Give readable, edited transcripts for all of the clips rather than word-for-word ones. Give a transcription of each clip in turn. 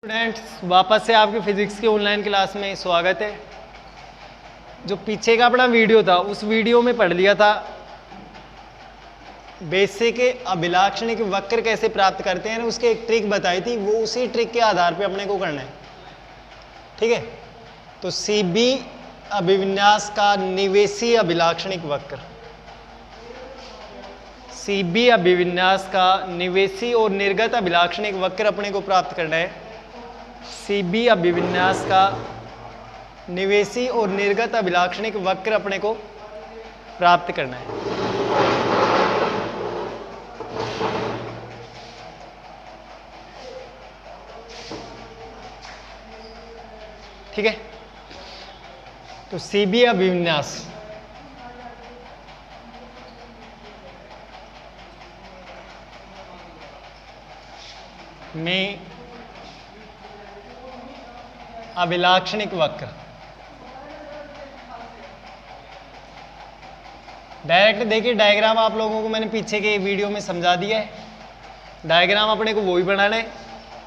Students, वापस से आपके फिजिक्स की ऑनलाइन क्लास में स्वागत है। जो पीछे का अपना वीडियो था उस वीडियो में पढ़ लिया था बेसिक अभिलाक्षणिक वक्र कैसे प्राप्त करते हैं, उसके एक ट्रिक बताई थी, वो उसी ट्रिक के आधार पे अपने को करना है। ठीक है, तो सीबी अभिविन्यास का निवेशी अभिलाक्षणिक वक्र, सीबी अभिविन्यास का निवेशी और निर्गत अभिलाक्षणिक वक्र अपने को प्राप्त करना है। सीबी अभिविन्यास का निवेशी और निर्गत अभिलाक्षणिक वक्र अपने को प्राप्त करना है। ठीक है, तो सीबी अभिविन्यास में अभिलाक्षणिक वक्र, डायरेक्ट देखिए डायग्राम आप लोगों को मैंने पीछे के वीडियो में समझा दिया है। डायग्राम अपने को वही बनाना है।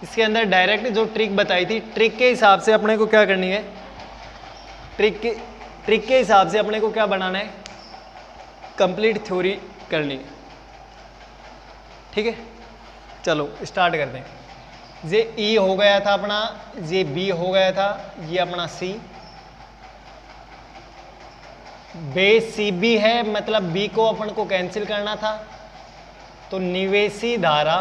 इसके अंदर डायरेक्ट जो ट्रिक बताई थी, ट्रिक के हिसाब से अपने को क्या करनी है, ट्रिक के हिसाब से अपने को क्या बनाना है, कंप्लीट थ्योरी करनी है। ठीक है, चलो स्टार्ट करते हैं। ये ई हो गया था अपना, ये बी हो गया था, ये अपना सी, बेस सी बी है, मतलब बी को अपन को कैंसिल करना था, तो निवेशी धारा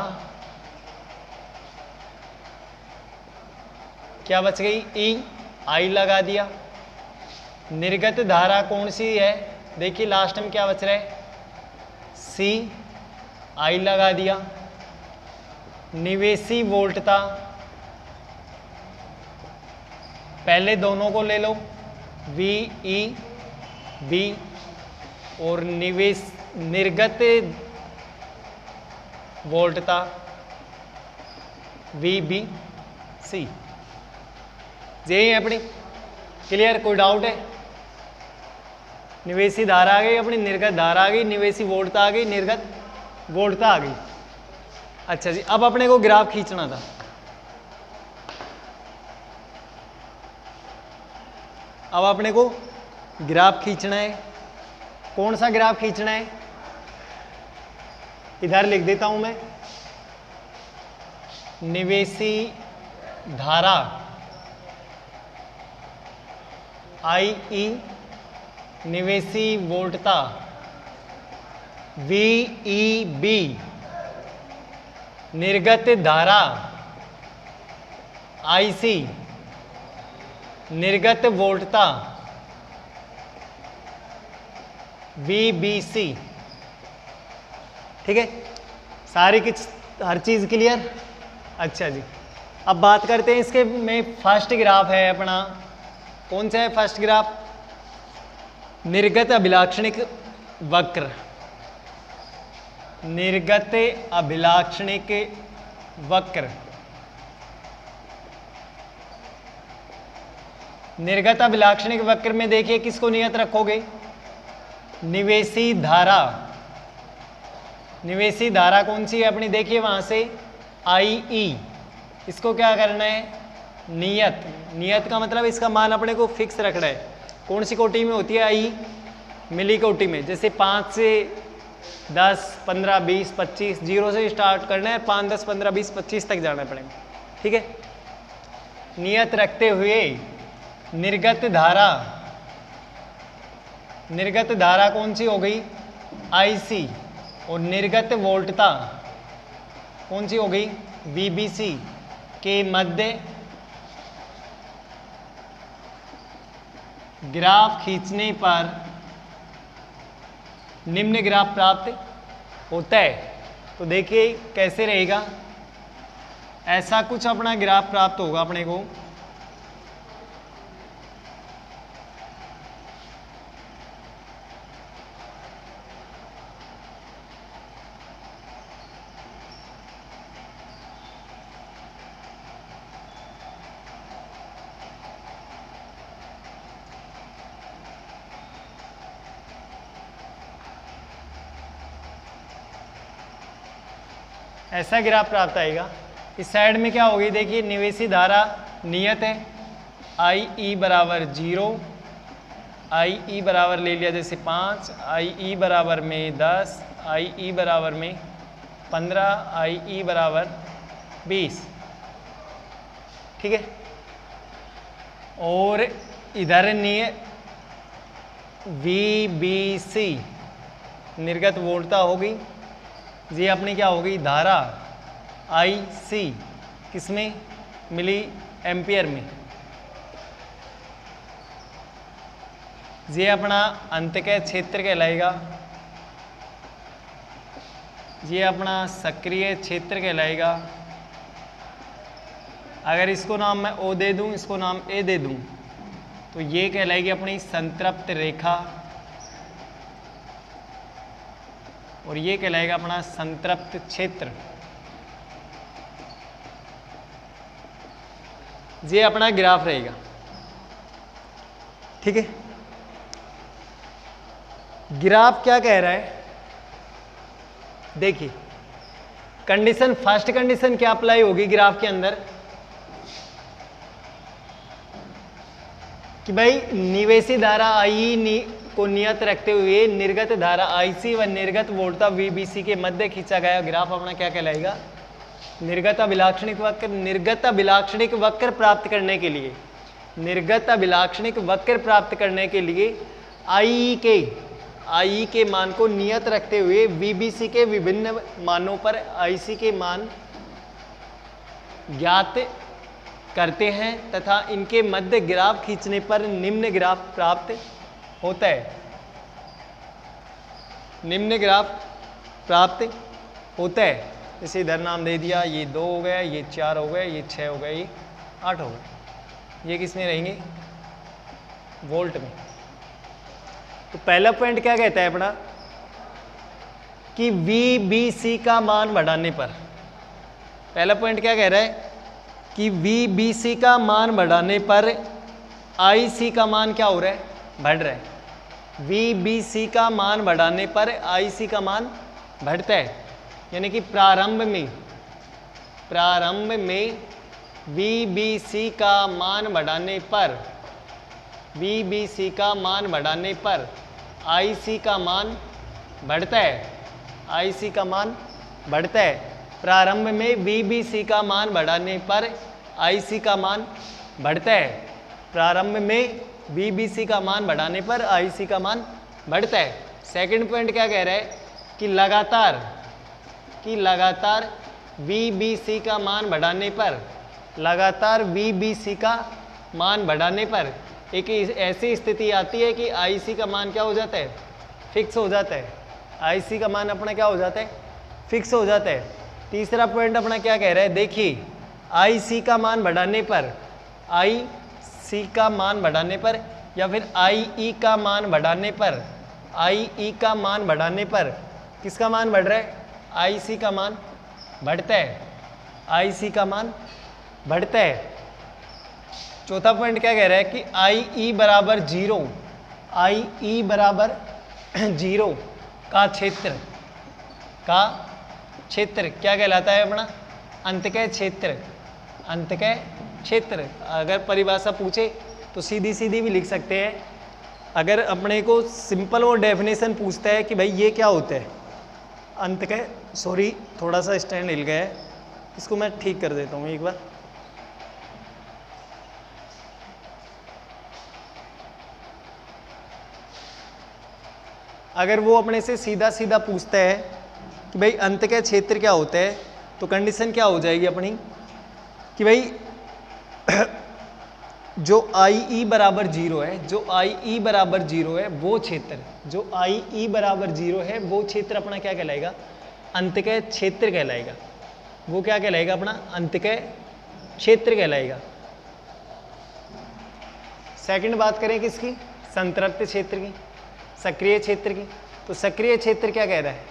क्या बच गई, ई, आई लगा दिया। निर्गत धारा कौन सी है, देखिए लास्ट में क्या बच रहा है, सी, आई लगा दिया। निवेशी वोल्ट था, पहले दोनों को ले लो, वी ई बी, और निर्गत वोल्ट था, वी बी सी। यही है अपनी, क्लियर, कोई डाउट है? निवेशी धारा आ गई अपनी, निर्गत धारा आ गई, निवेशी वोल्टता आ गई, निर्गत वोल्टता आ गई। अच्छा जी, अब अपने को ग्राफ खींचना था। अब अपने को ग्राफ खींचना है। कौन सा ग्राफ खींचना है, इधर लिख देता हूं मैं, निवेशी धारा आई ई, निवेशी वोल्टता वी ई बी, निर्गत धारा आईसी, निर्गत वोल्टता वीबीसी। ठीक है, सारी की हर चीज क्लियर। अच्छा जी, अब बात करते हैं इसके में फर्स्ट ग्राफ है अपना, कौन सा है फर्स्ट ग्राफ, निर्गत अभिलाक्षणिक वक्र, निर्गत अभिलाक्षणिक वक्र। निर्गत अभिलाक्षणिक वक्र में देखिए किसको नियत रखोगे, निवेशी धारा। निवेशी धारा कौन सी है अपनी, देखिए वहां से आई ई, इसको क्या करना है, नियत। नियत का मतलब इसका मान अपने को फिक्स रखना है। कौन सी कोटि में होती है आई, मिली कोटि में। जैसे 5 से 10, 15, 20, 25, जीरो से स्टार्ट करना है, 5, 10, 15, 20, 25 तक जाना पड़ेगा। ठीक है, नियत रखते हुए निर्गत धारा, निर्गत धारा कौन सी हो गई, आईसी, और निर्गत वोल्टता कौन सी हो गई, वीबीसी के मध्य ग्राफ खींचने पर निम्न ग्राफ प्राप्त होता है। तो देखिए कैसे रहेगा, ऐसा कुछ अपना ग्राफ प्राप्त होगा अपने को। ऐसा ग्राफ प्राप्त आएगा। इस साइड में क्या होगी, देखिए निवेशी धारा नियत है, आई ई बराबर 0, आई ई बराबर ले लिया जैसे 5, आई ई बराबर में 10, आई ई बराबर में 15, आई ई बराबर 20, ठीक है। और इधर VBC निर्गत वोल्टता होगी, ये अपनी क्या होगी, धारा IC किसमें, मिली एम्पियर में। ये अपना अंतःकय क्षेत्र कहलाएगा, ये अपना सक्रिय क्षेत्र कहलाएगा। अगर इसको नाम मैं O दे दूं, इसको नाम A दे दूं, तो ये कहलाएगी अपनी संतृप्त रेखा, और ये कहलाएगा अपना संतृप्त क्षेत्र। ये अपना ग्राफ रहेगा, ठीक है। ग्राफ क्या कह रहा है, देखिए कंडीशन, फर्स्ट कंडीशन क्या अप्लाई होगी ग्राफ के अंदर कि भाई निवेशी धारा आई को नियत रखते हुए निर्गत धारा IC व निर्गत वोल्टता VBC के मध्य खींचा गया ग्राफ अपना क्या कहलाएगा, निर्गत अभिलाक्षणिक वक्र। निर्गत अभिलाक्षणिक वक्र प्राप्त करने के लिए, निर्गत अभिलाक्षणिक वक्र प्राप्त करने के लिए आई के मान को नियत रखते हुए VBC के विभिन्न मानों पर IC के मान ज्ञात करते हैं तथा इनके मध्य ग्राफ खींचने पर निम्न ग्राफ प्राप्त होता है। निम्न ग्राफ प्राप्त होता है। जैसे इधर नाम दे दिया, ये 2 हो गया, ये 4 हो गया, ये 6 हो गया, ये 8 हो गया। ये किस में रहेंगे, वोल्ट में। तो पहला पॉइंट क्या कहता है अपना कि VBC का मान बढ़ाने पर, पहला पॉइंट क्या कह रहा है कि VBC का मान बढ़ाने पर IC का मान क्या हो रहा है, बढ़ रहा है। VBC का मान बढ़ाने पर IC का मान बढ़ता है, यानी कि प्रारंभ में VBC का मान बढ़ाने पर, VBC का मान बढ़ाने पर IC का मान बढ़ता है, IC का मान बढ़ता है। प्रारंभ में VBC का मान बढ़ाने पर IC का मान बढ़ता है। प्रारंभ में VBC का मान बढ़ाने पर IC का मान बढ़ता है। सेकंड पॉइंट क्या कह रहा है कि लगातार VBC का मान बढ़ाने पर, लगातार VBC का मान बढ़ाने पर एक ऐसी स्थिति आती है कि IC का मान क्या हो जाता है, फिक्स हो जाता है। IC का मान अपना क्या हो जाता है, फिक्स हो जाता है। तीसरा पॉइंट अपना क्या कह रहा है, देखिए IC का मान बढ़ाने पर, IC का मान बढ़ाने पर या फिर IE का मान बढ़ाने पर, IE का मान बढ़ाने पर किसका मान बढ़ रहा है, IC का मान बढ़ता है, IC का मान बढ़ता है। चौथा पॉइंट क्या कह रहा है कि IE बराबर 0, IE बराबर 0 का क्षेत्र क्या कहलाता है अपना, अंतःकय क्षेत्र। अंतःकय क्षेत्र अगर परिभाषा पूछे तो सीधी सीधी भी लिख सकते हैं। अगर अपने को सिंपल और डेफिनेशन पूछता है कि भाई ये क्या होता है अंतःकय, सॉरी थोड़ा सा स्टैंड हिल गया है, इसको मैं ठीक कर देता हूँ एक बार। अगर वो अपने से सीधा सीधा पूछता है कि भाई अंतःकय क्षेत्र क्या होता है, तो कंडीशन क्या हो जाएगी अपनी कि भाई जो IE बराबर 0 है, जो IE बराबर 0 है वो क्षेत्र, जो IE बराबर 0 है वो क्षेत्र अपना क्या कहलाएगा, अंतःकय क्षेत्र कहलाएगा। वो क्या कहलाएगा अपना, अंतःकय क्षेत्र कहलाएगा। सेकंड बात करें किसकी, संतृप्त क्षेत्र की, सक्रिय क्षेत्र की। तो सक्रिय क्षेत्र क्या कह रहा है,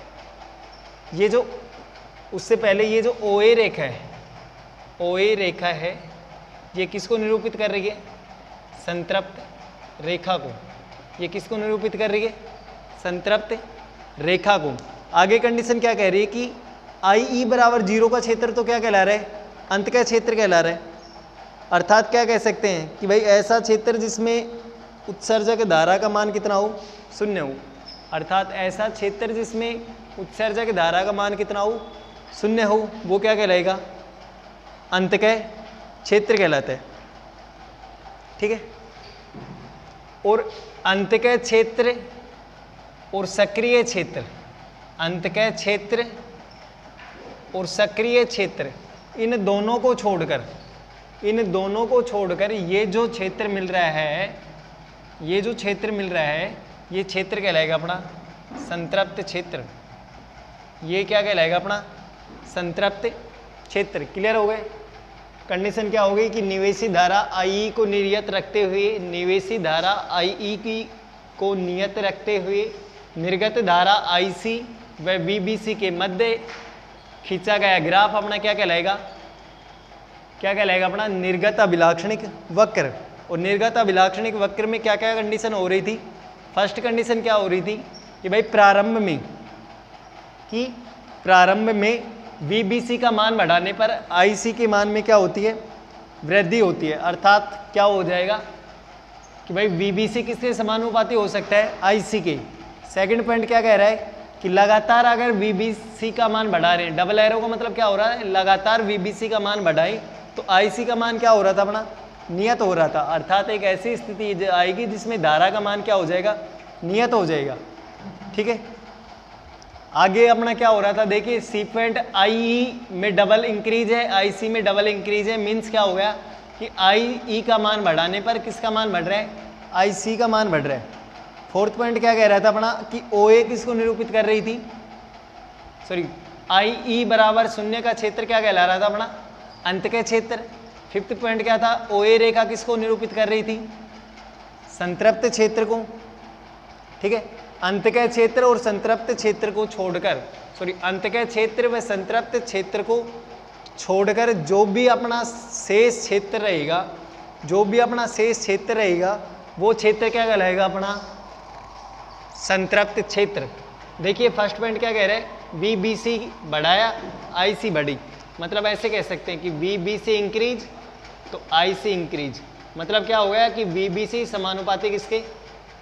ये जो उससे पहले ये जो OA रेखा है, OA रेखा है, ये किसको निरूपित कर रही है, संतृप्त रेखा को। ये किसको निरूपित कर रही है, संतृप्त रेखा को। आगे कंडीशन क्या कह रही है कि IE बराबर 0 का क्षेत्र तो क्या कहला रहा है, अंतःकय क्षेत्र कहला रहा है। अर्थात क्या कह सकते हैं कि भाई ऐसा क्षेत्र जिसमें उत्सर्जक धारा का मान कितना हो, 0 हो। अर्थात ऐसा क्षेत्र जिसमें उत्सर्जक धारा का मान कितना हो, 0 हो, वो क्या कहलाएगा, अंतःकय क्षेत्र कहलाता है। ठीक है। और अंतःकय क्षेत्र और सक्रिय क्षेत्र, अंतःकय क्षेत्र और सक्रिय क्षेत्र, इन दोनों को छोड़कर ये जो क्षेत्र मिल रहा है, ये जो क्षेत्र मिल रहा है, ये क्षेत्र कहलाएगा अपना संतृप्त क्षेत्र। ये क्या कहलाएगा, अपना संतृप्त क्षेत्र। क्लियर हो गए। कंडीशन क्या हो गई कि निवेशी धारा आई को निर्यत रखते हुए, निवेशी धारा आई को नियत रखते हुए निर्गत धारा आईसी व वीबीसी के मध्य खींचा गया ग्राफ अपना क्या कहलाएगा, अपना निर्गत अभिलाक्षणिक वक्र। और निर्गत अभिलाक्षणिक वक्र में क्या क्या कंडीशन हो रही थी। फर्स्ट कंडीशन क्या हो रही थी कि भाई प्रारंभ में वीबीसी का मान बढ़ाने पर आईसी के मान में क्या होती है, वृद्धि होती है। अर्थात क्या हो जाएगा कि भाई वीबीसी किसके समानुपाती हो सकता है, आईसी के। सेकंड पॉइंट क्या कह रहा है कि लगातार अगर वीबीसी का मान बढ़ा रहे हैं, डबल एरो का मतलब क्या हो रहा है, लगातार वीबीसी का मान बढ़ाएं तो आईसी का मान क्या हो रहा था, अपना नियत हो रहा था। अर्थात एक ऐसी स्थिति आएगी जिसमें धारा का मान क्या हो जाएगा, नियत हो जाएगा। ठीक है। आगे अपना क्या हो रहा था, देखिए सीक्वेंट आई में डबल इंक्रीज है, आईसी में डबल इंक्रीज है। मीन्स क्या हो गया कि आई का मान बढ़ाने पर किसका मान बढ़ रहा है, आईसी का मान बढ़ रहा है। फोर्थ पॉइंट क्या कह रहा था अपना कि ओए किसको निरूपित कर रही थी, सॉरी आई बराबर 0 का क्षेत्र क्या कहला रहा था, अपना अंतःकय क्षेत्र। फिफ्थ पॉइंट क्या था, ओए रेखा किसको निरूपित कर रही थी, संतृप्त क्षेत्र को। ठीक है। अंतःकय क्षेत्र और संतृप्त क्षेत्र को छोड़कर, सॉरी अंतःकय क्षेत्र व संतृप्त क्षेत्र को छोड़कर जो भी अपना शेष क्षेत्र रहेगा, वो क्षेत्र क्या कहलाएगा, अपना संतृप्त क्षेत्र। देखिए फर्स्ट पॉइंट क्या कह रहे हैं, वीबीसी बढ़ाया, आईसी बढ़ी। मतलब ऐसे कह सकते हैं कि वीबीसी इंक्रीज तो आईसी इंक्रीज। मतलब क्या हो गया कि वीबीसी समानुपाती किसके,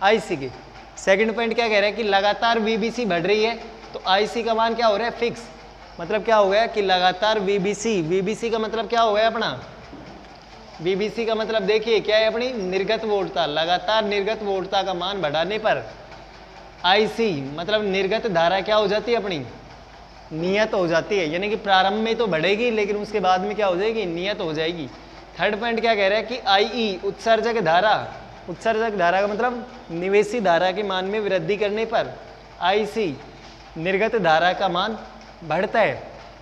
आईसी के। सेकंड पॉइंट क्या कह रहा है कि लगातार वीबीसी बढ़ रही है तो आईसी का मान क्या हो रहा है, फिक्स। मतलब क्या हो गया कि लगातार वीबीसी का मतलब क्या हो गया, अपना वीबीसी का मतलब देखिए क्या है, अपनी निर्गत वोल्टता। लगातार निर्गत वोल्टता का मान बढ़ाने पर आईसी मतलब निर्गत धारा क्या हो जाती है, अपनी नियत हो जाती है। यानी कि प्रारंभ में तो बढ़ेगी लेकिन उसके बाद में क्या हो जाएगी, नियत हो जाएगी। थर्ड पॉइंट क्या कह रहा है कि आई उत्सर्जक धारा का मतलब निवेशी धारा के मान में वृद्धि करने पर आईसी निर्गत धारा का मान बढ़ता है।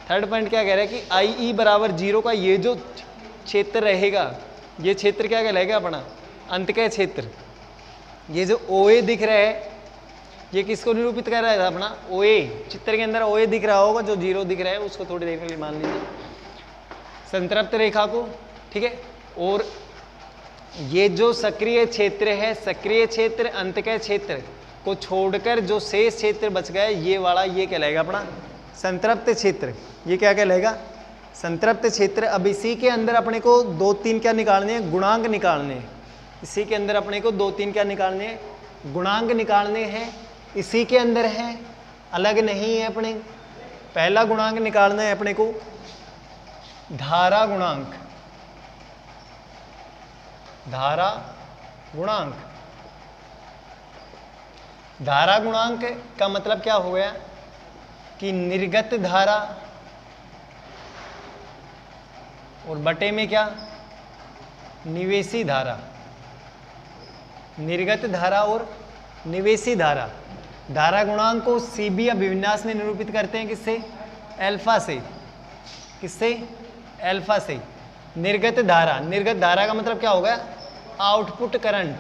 थर्ड पॉइंट क्या कह रहा है कि आई बराबर 0 का ये जो क्षेत्र रहेगा, ये क्षेत्र क्या कहलाएगा, अपना अंतःकय क्षेत्र। ये जो ओए दिख रहा है, ये किसको निरूपित कर रहा है, अपना ओए। चित्र के अंदर ओए दिख रहा होगा, जो 0 दिख रहा है उसको थोड़ी देर के लिए मान लीजिए, संतृप्त रेखा को। ठीक है। और ये जो सक्रिय क्षेत्र है, सक्रिय क्षेत्र अंतःकय क्षेत्र को छोड़कर जो शेष क्षेत्र बच गया, ये वाला ये कहलाएगा अपना संतृप्त क्षेत्र। ये क्या कहलाएगा, संतृप्त क्षेत्र। अब इसी के अंदर अपने को 2-3 क्या निकालने हैं, गुणांक निकालने हैं। इसी के अंदर अपने को 2-3 क्या निकालने हैं, गुणांक निकालने हैं। इसी के अंदर है, अलग नहीं है। अपने पहला गुणांक निकालना है अपने को धारा गुणांक। धारा गुणांक, धारा गुणांक का मतलब क्या हो गया कि निर्गत धारा और बटे में क्या, निवेशी धारा। निर्गत धारा और निवेशी धारा। धारा गुणांक को सीबी अभिविन्यास में निरूपित करते हैं किससे, अल्फा से। किससे, अल्फा से। निर्गत धारा, निर्गत धारा का मतलब क्या होगा, आउटपुट करंट।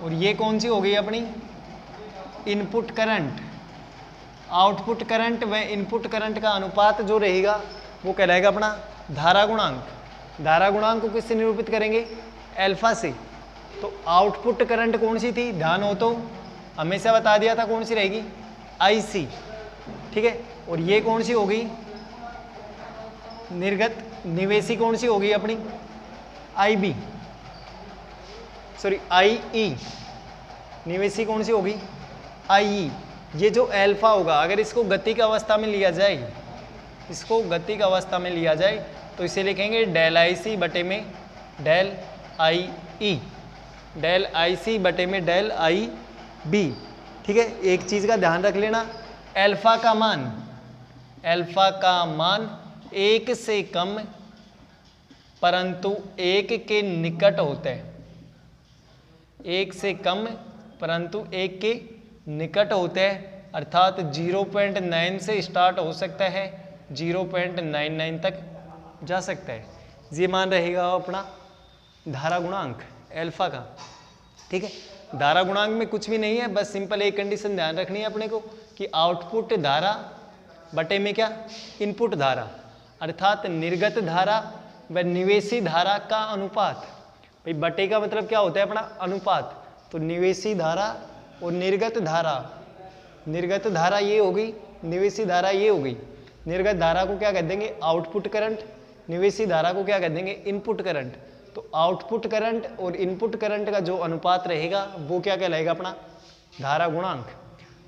और ये कौन सी हो गई अपनी, इनपुट करंट। आउटपुट करंट व इनपुट करंट का अनुपात जो रहेगा वो कहलाएगा अपना धारा गुणांक। धारा गुणांक को किससे निरूपित करेंगे, अल्फा से। तो आउटपुट करंट कौन सी थी, ध्यान हो तो हमेशा बता दिया था कौन सी रहेगी, आईसी। ठीक है। और ये कौन सी हो गई, निर्गत निवेशी कौन सी होगी अपनी, IB, सॉरी IE, निवेशी कौन सी होगी, IE। ये जो अल्फा होगा, अगर इसको गतिक अवस्था में लिया जाए, इसको गतिक अवस्था में लिया जाए तो इसे लिखेंगे डेल IC बटे में डेल IE, डेल IC बटे में डेल IB। ठीक है, एक चीज का ध्यान रख लेना, अल्फा का मान 1 से कम परंतु 1 के निकट होता है, 1 से कम परंतु 1 के निकट होता है, अर्थात 0.9 से स्टार्ट हो सकता है, 0.99 तक जा सकता है। ये मान रहेगा अपना धारा गुणांक अल्फा का। ठीक है, धारा गुणांक में कुछ भी नहीं है, बस सिंपल एक कंडीशन ध्यान रखनी है अपने को कि आउटपुट धारा बटे में क्या, इनपुट धारा, अर्थात निर्गत धारा व निवेशी धारा का अनुपात। भाई बटे का मतलब क्या होता है अपना, अनुपात। तो निवेशी धारा और निर्गत धारा ये हो गई, निवेशी धारा ये हो गई। निर्गत धारा को क्या कह देंगे, आउटपुट करंट, निवेशी धारा को क्या कह देंगे, इनपुट करंट। तो आउटपुट करंट और इनपुट करंट का जो अनुपात रहेगा वो क्या कहलाएगा अपना, धारा गुणांक।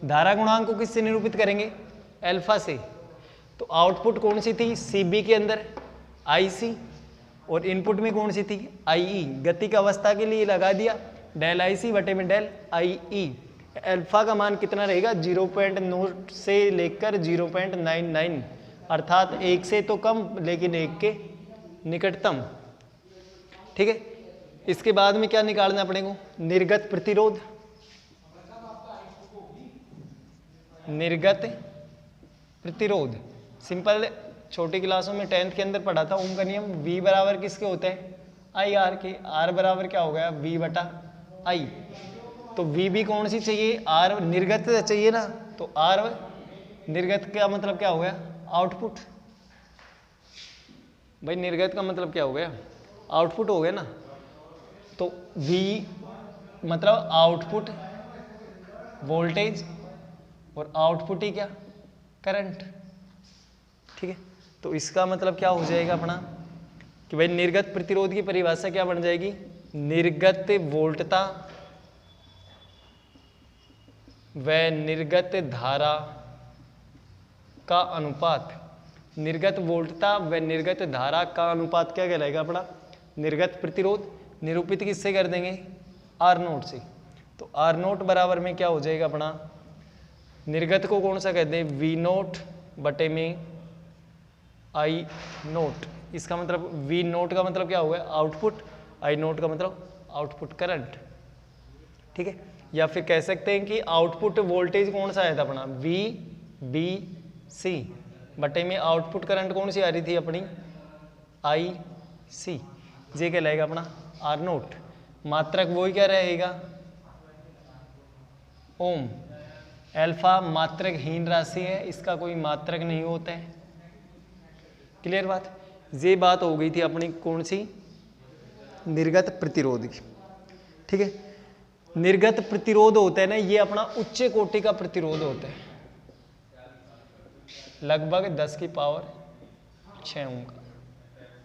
धारा गुणांक को किससे निरूपित करेंगे, अल्फा से। तो आउटपुट कौन सी थी, CB के अंदर IC, और इनपुट में कौन सी थी, IE। गतिक अवस्था के लिए लगा दिया डेल IC बटे में डेल IE। अल्फा का मान कितना रहेगा, 0.0 से लेकर 0.99, अर्थात 1 से तो कम लेकिन 1 के निकटतम। ठीक है, इसके बाद में क्या निकालना अपने को, निर्गत प्रतिरोध। निर्गत प्रतिरोध सिंपल, छोटी क्लासों में 10th के अंदर पढ़ा था ओम का नियम। V बराबर किसके होते हैं, IR के। R बराबर क्या हो गया, V बटा I। तो V भी कौन सी चाहिए, R निर्गत चाहिए ना, तो R निर्गत का मतलब क्या हो गया, आउटपुट। भाई निर्गत का मतलब क्या हो गया, आउटपुट हो गया ना। तो V मतलब आउटपुट वोल्टेज और आउटपुट ही क्या, करंट। ठीक है, तो इसका मतलब क्या हो जाएगा अपना कि भाई निर्गत प्रतिरोध की परिभाषा क्या बन जाएगी, निर्गत वोल्टता व निर्गत धारा का अनुपात। निर्गत वोल्टता व निर्गत धारा का अनुपात क्या कहलाएगा अपना, निर्गत प्रतिरोध। निरूपित किससे कर देंगे, R0 से। तो R0 बराबर में क्या हो जाएगा अपना, निर्गत को कौन सा कहते हैं, V0 बटे में I0। इसका मतलब V0 का मतलब क्या हो गया, आउटपुट, I0 का मतलब आउटपुट करंट। ठीक है, या फिर कह सकते हैं कि आउटपुट वोल्टेज कौन सा आया था अपना, VBC बटे में आउटपुट करंट कौन सी आ रही थी अपनी, IC। ये कहलाएगा अपना R0। मात्रक वही क्या रहेगा, ओम। अल्फा मात्रकहीन राशि है, इसका कोई मात्रक नहीं होता है। क्लियर बात। ये बात हो गई थी अपनी कौन सी, निर्गत प्रतिरोध की। ठीक है, निर्गत प्रतिरोध होता है ना, ये अपना उच्च कोटि का प्रतिरोध होता है, लगभग 10 की पावर 6 ओम का।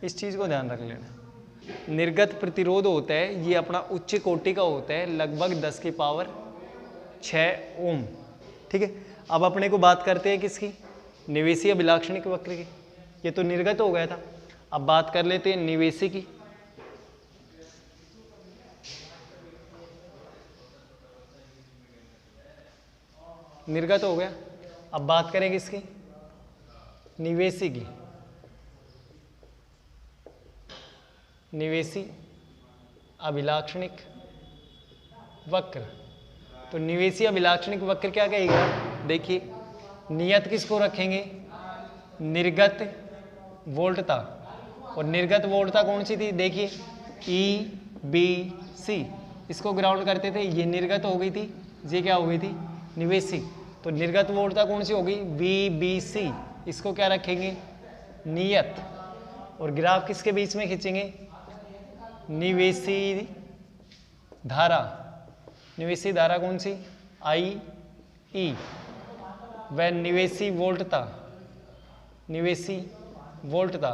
इस चीज को ध्यान रख लेना, निर्गत प्रतिरोध होता है ये अपना उच्च कोटि का होता है, लगभग 10 की पावर 6 ओम। ठीक है, अब अपने को बात करते हैं किसकी, निवेशी अभिलाक्षणिक वक्र की। ये तो निर्गत हो गया था, अब बात कर लेते हैं निवेशी की। निर्गत हो गया, अब बात करें किसकी, निवेशी की। निवेशी अभिलाक्षणिक वक्र। तो निवेशी अभिलाक्षणिक वक्र क्या कहेगा, देखिए नियत किसको रखेंगे, निर्गत वोल्टता। और निर्गत वोल्टता कौन सी थी, देखिए EBC, इसको ग्राउंड करते थे, ये निर्गत हो गई थी, ये क्या हो गई थी, निवेशी। तो निर्गत वोल्टता कौन सी होगी, VBC, इसको क्या रखेंगे, नियत। और ग्राफ किसके बीच में खींचेंगे, निवेशी धारा। निवेशी धारा कौन सी, IE। व निवेशी वोल्टता, निवेशी वोल्टता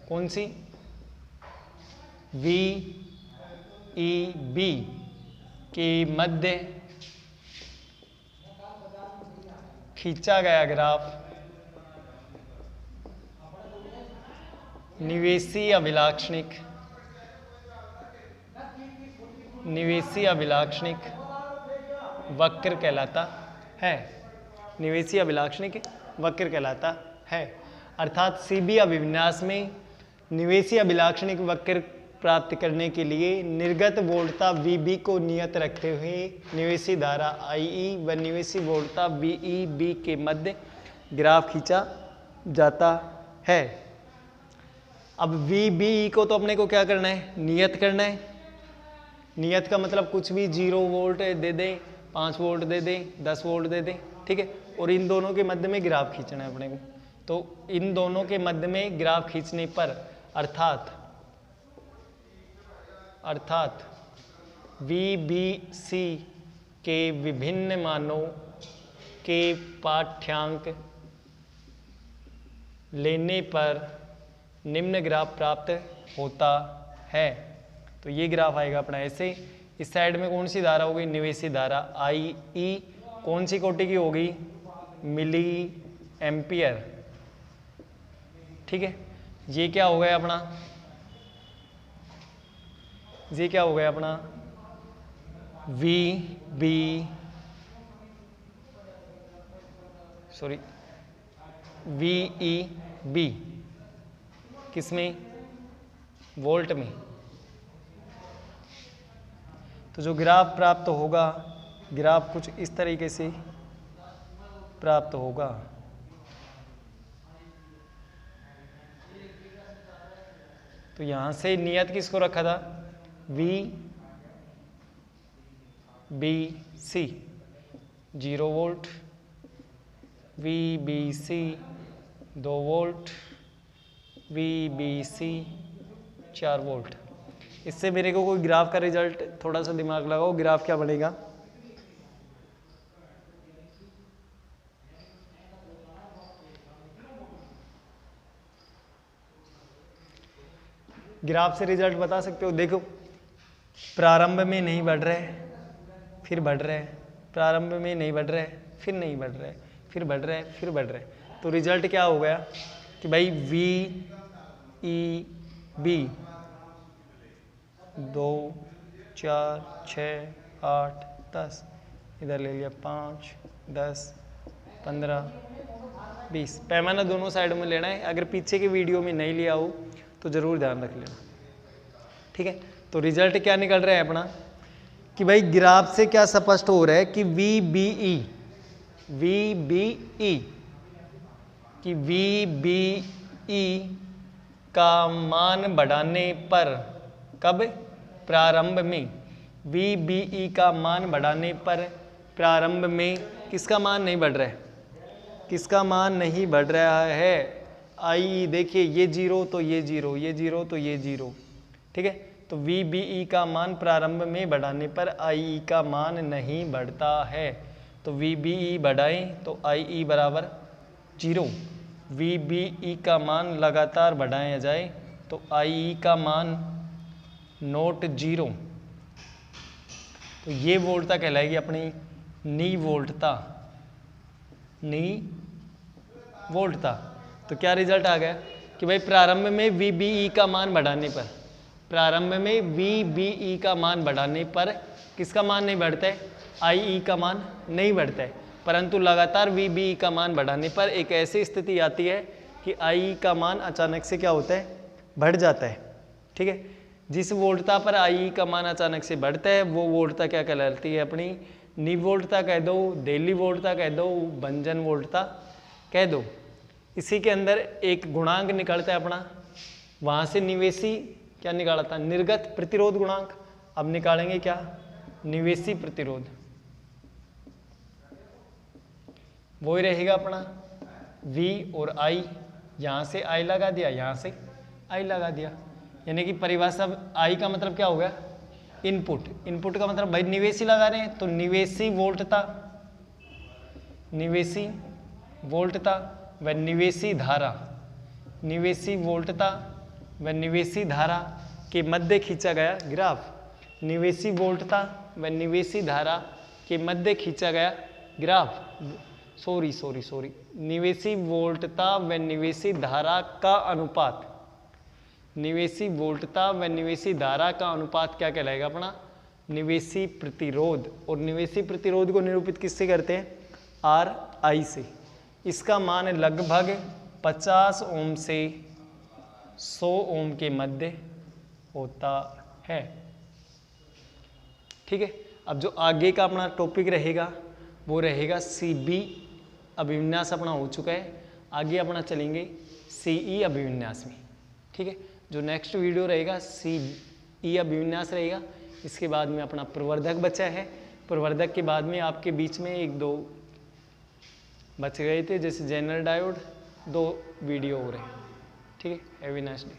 कौन सी, वी ई बी के मध्य खींचा गया ग्राफ निवेशी अभिलाक्षणिक वक्र कहलाता है। निवेशी अभिलाक्षणिक वक्र कहलाता है। अर्थात सीबी अभिविन्यास में निवेशी अभिलाक्षणिक वक्र प्राप्त करने के लिए निर्गत वोल्टता VB को नियत रखते हुए निवेशी धारा IE व निवेशी वोल्टता VEB के मध्य ग्राफ खींचा जाता है। अब VBE को तो अपने को क्या करना है, नियत करना है। नियत का मतलब कुछ भी 0 वोल्ट दे दें, 5 वोल्ट दे दें, 10 वोल्ट दे दें, ठीक है। और इन दोनों के मध्य में ग्राफ खींचना है अपने को। तो इन दोनों के मध्य में ग्राफ खींचने पर अर्थात VBC के विभिन्न मानों के पाठ्यांक लेने पर निम्न ग्राफ प्राप्त होता है। तो ये ग्राफ आएगा अपना ऐसे। इस साइड में कौन सी धारा होगी, निवेशी धारा IE कौन सी कोटि की होगी, मिली एम्पियर, ठीक है। ये क्या हो गया अपना, ये क्या हो गया अपना VEB किसमें, वोल्ट में। तो जो ग्राफ प्राप्त होगा, ग्राफ कुछ इस तरीके से प्राप्त होगा। तो यहां से नियत किसको रखा था, VBC 0 volt, VBC 2 volt, VBC 4 volt. इससे मेरे को कोई ग्राफ का रिजल्ट, थोड़ा सा दिमाग लगाओ, ग्राफ क्या बनेगा। ग्राफ से रिजल्ट बता सकते हो। देखो प्रारंभ में नहीं बढ़ रहे, फिर बढ़ रहे, प्रारंभ में नहीं बढ़ रहे, फिर नहीं बढ़ रहे, फिर बढ़ रहे, फिर बढ़ रहे। तो रिजल्ट क्या हो गया कि भाई VEB 2 4 6 8 10, इधर ले लिया 5 10 15 20। पैमाना दोनों साइड में लेना है। अगर पीछे के वीडियो में नहीं लिया हो तो ज़रूर ध्यान रख लेना, ठीक है। तो रिजल्ट क्या निकल रहा है अपना कि भाई ग्राफ से क्या स्पष्ट हो रहा है कि VBE का मान बढ़ाने पर, कब, प्रारंभ में, VBE का मान बढ़ाने पर प्रारंभ में किसका मान नहीं बढ़ रहा है, किसका मान नहीं बढ़ रहा है, IE। देखिए ये 0 तो ये 0, ये 0 तो ये 0, ठीक है। तो VBE का मान प्रारंभ में बढ़ाने पर IE का मान नहीं बढ़ता है। तो VBE बढ़ाएं तो IE बराबर 0। VBE का मान लगातार बढ़ाया जाए तो IE का मान नोट 0। तो ये वोल्टता कहलाएगी अपनी नी वोल्टता, नी वोल्टता। तो क्या रिजल्ट आ गया कि भाई प्रारंभ में VBE का मान बढ़ाने पर, प्रारंभ में VBE का मान बढ़ाने पर किसका मान नहीं बढ़ता है, IE का मान नहीं बढ़ता है। परंतु लगातार VBE का मान बढ़ाने पर एक ऐसी स्थिति आती है कि IE का मान अचानक से क्या होता है, बढ़ जाता है, ठीक है। जिस वोल्टता पर IE का मान अचानक से बढ़ता है वो वोल्टता क्या कहलाती है अपनी, नी वोल्टता कह दो, डेली वोल्टता कह दो, भंजन वोल्टता कह दो। इसी के अंदर एक गुणांक निकलता है अपना, वहाँ से निवेशी क्या निकाला था, निर्गत प्रतिरोध गुणांक। अब निकालेंगे क्या, निवेशी प्रतिरोध, वो ही रहेगा अपना V और I। यहाँ से I लगा दिया, यहाँ से I लगा दिया, यानी कि परिभाषा I का मतलब क्या हो गया, इनपुट। इनपुट का मतलब भाई निवेशी लगा रहे हैं तो निवेशी वोल्टता, निवेशी वोल्टता व निवेशी धारा, निवेशी वोल्टता व निवेशी धारा के मध्य खींचा गया ग्राफ। निवेशी वोल्टता व निवेशी धारा के मध्य खींचा गया ग्राफ। सॉरी निवेशी वोल्टता व निवेशी धारा का अनुपात, निवेशी वोल्टता व निवेशी धारा का अनुपात क्या कहलाएगा अपना? निवेशी प्रतिरोध। और निवेशी प्रतिरोध को निरूपित किससे करते हैं? RI से। इसका मान लगभग 50 ओम से 100 ओम के मध्य होता है। ठीक है, अब जो आगे का अपना टॉपिक रहेगा वो रहेगा CB अभिविन्यास अपना हो चुका है, आगे अपना चलेंगे CE अभिविन्यास में। ठीक है, जो नेक्स्ट वीडियो रहेगा CE अभिविन्यास रहेगा। इसके बाद में अपना प्रवर्धक बचा है, प्रवर्धक के बाद में आपके बीच में 1-2 बच गए थे, जैसे जेनरल डायोड, 2 वीडियो हो रहे हैं। ठीक है, हैव अ नाइस डे।